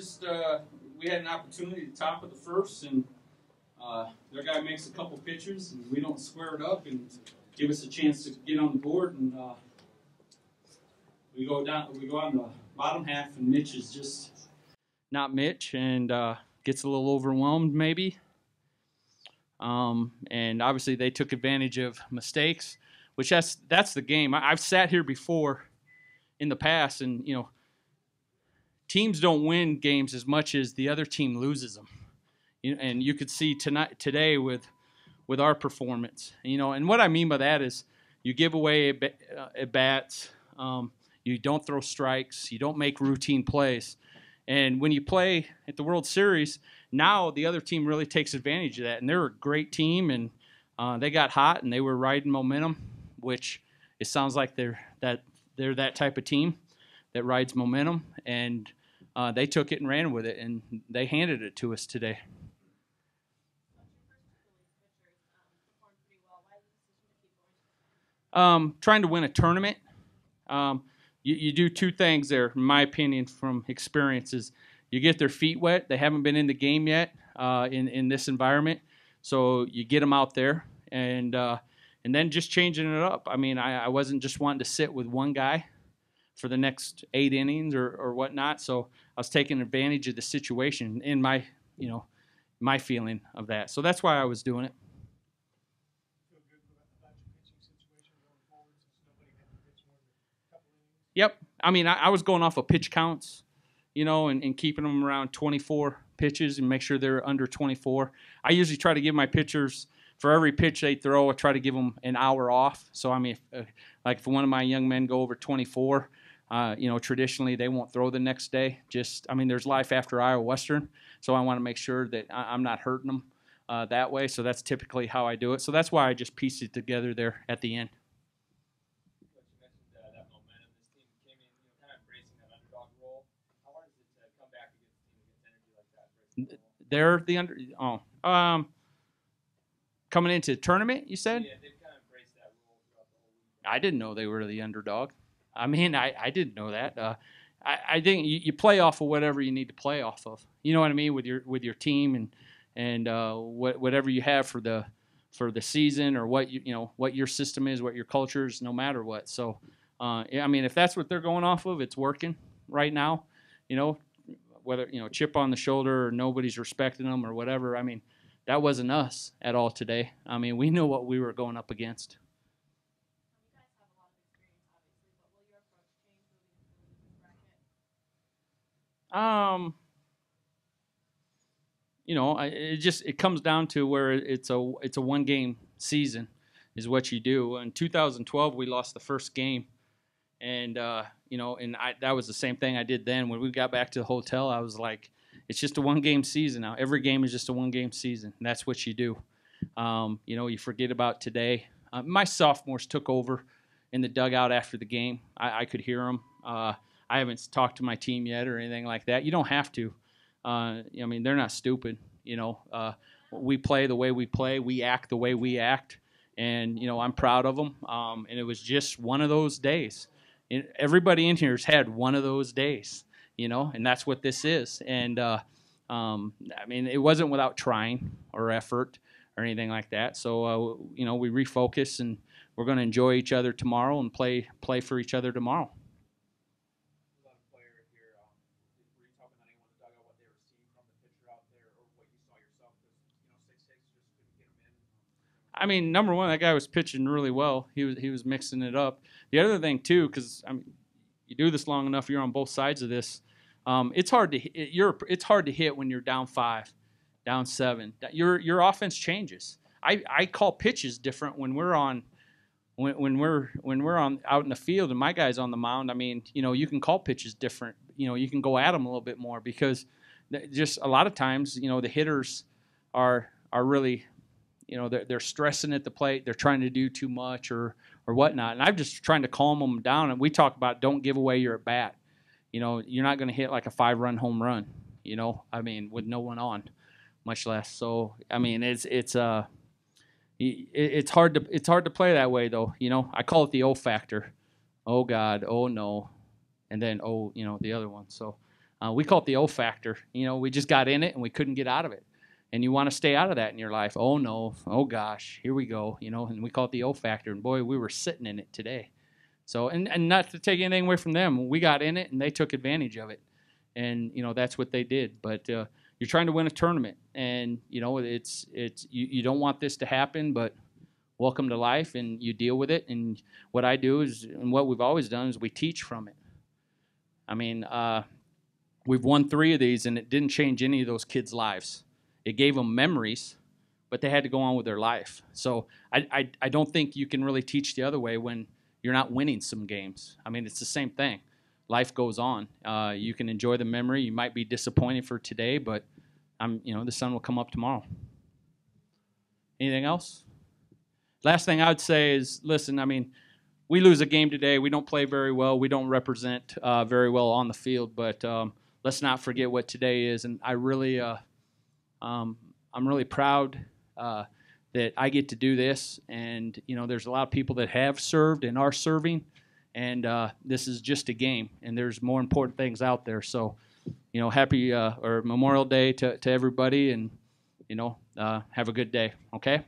just we had an opportunity to top of the first, and their guy makes a couple pitches, and we don't square it up and give us a chance to get on the board, and we go down. We go on the bottom half, and Mitch is just not Mitch, and gets a little overwhelmed maybe. And obviously they took advantage of mistakes, which that's the game. I've sat here before in the past, and teams don't win games as much as the other team loses them. And you could see today with our performance. And what I mean by that is you give away at bats, you don't throw strikes, you don't make routine plays. And when you play at the World Series, now the other team really takes advantage of that. And they're a great team, and they got hot, and they were riding momentum, which it sounds like they're that type of team that rides momentum. And they took it and ran with it, and they handed it to us today. Trying to win a tournament. You do two things there, in my opinion, from experiences. You get their feet wet. They haven't been in the game yet in this environment, so you get them out there, and then just changing it up. I mean, I wasn't just wanting to sit with one guy for the next 8 innings or whatnot, so I was taking advantage of the situation in my feeling of that. So that's why I was doing it. Yep. I mean, I was going off of pitch counts, and keeping them around 24 pitches and make sure they're under 24. I usually try to give my pitchers, for every pitch they throw, I try to give them an hour off. So, I mean, if one of my young men go over 24, traditionally they won't throw the next day. There's life after Iowa Western, so I want to make sure that I'm not hurting them that way. So that's typically how I do it. So that's why I just pieced it together there at the end. They're the under. Coming into the tournament, you said? Yeah, they've kind of embraced that role throughout the whole week. I didn't know they were the underdog. I mean, I didn't know that. I think you play off of whatever you need to play off of. You know what I mean, with your team and whatever you have for the season, or what what your system is, what your culture is, no matter what. So, I mean, if that's what they're going off of, it's working right now. Whether chip on the shoulder or nobody's respecting them or whatever. I mean, that wasn't us at all today. I mean, we knew what we were going up against. You guys have a lot of experience, obviously, but will your approach change moving into this bracket? It comes down to where it's a one game season is what you do. In 2012, we lost the first game. And, that was the same thing I did then. When we got back to the hotel, I was like, it's just a one-game season now. Every game is just a one-game season, and that's what you do. You forget about today. My sophomores took over in the dugout after the game. I could hear them. I haven't talked to my team yet or anything like that. You don't have to. They're not stupid. We play the way we play. We act the way we act. And, I'm proud of them. And it was just one of those days. Everybody in here has had one of those days, and that's what this is. And, it wasn't without trying or effort or anything like that. So, we refocus, and we're going to enjoy each other tomorrow and play for each other tomorrow. A lot of players here. Were you talking about anyone in the dugout, what they were seeing from the pitcher out there, or what you saw yourself? Because 6-6 just couldn't get him in. I mean, number one, that guy was pitching really well. He was mixing it up. The other thing too, because you do this long enough, you're on both sides of this. It's hard to hit when you're down 5, down 7. Your offense changes. I call pitches different when we're on out in the field and my guy's on the mound. I mean, you can call pitches different. You can go at them a little bit more because just a lot of times, the hitters are really. They're stressing at the plate. They're trying to do too much or whatnot. And I'm just trying to calm them down. And we talk about don't give away your at bat. You're not going to hit like a 5-run home run. With no one on, much less. So it's hard to play that way though. I call it the O factor. Oh God, oh no, and then the other one. So We call it the O factor. You know, we just got in it and we couldn't get out of it. And you want to stay out of that in your life. Oh no, oh gosh, here we go. You know, and we call it the O factor. And boy, we were sitting in it today. So, and not to take anything away from them, we got in it and they took advantage of it. And you know, that's what they did. But you're trying to win a tournament, and you know, it's you don't want this to happen, but welcome to life, and you deal with it. And what I do is, and what we've always done is we teach from it. I mean, we've won 3 of these, and it didn't change any of those kids' lives. It gave them memories, but they had to go on with their life. So I don't think you can really teach the other way when you're not winning some games. I mean, it's the same thing. Life goes on. You can enjoy the memory. You might be disappointed for today, but the sun will come up tomorrow. Anything else? Last thing I would say is, listen, I mean, we lose a game today. We don't play very well. We don't represent very well on the field, but let's not forget what today is. And I really, I'm really proud that I get to do this. And, you know, there's a lot of people that have served and are serving, and this is just a game, and there's more important things out there. So, you know, happy or Memorial Day to everybody, and, you know, have a good day, okay?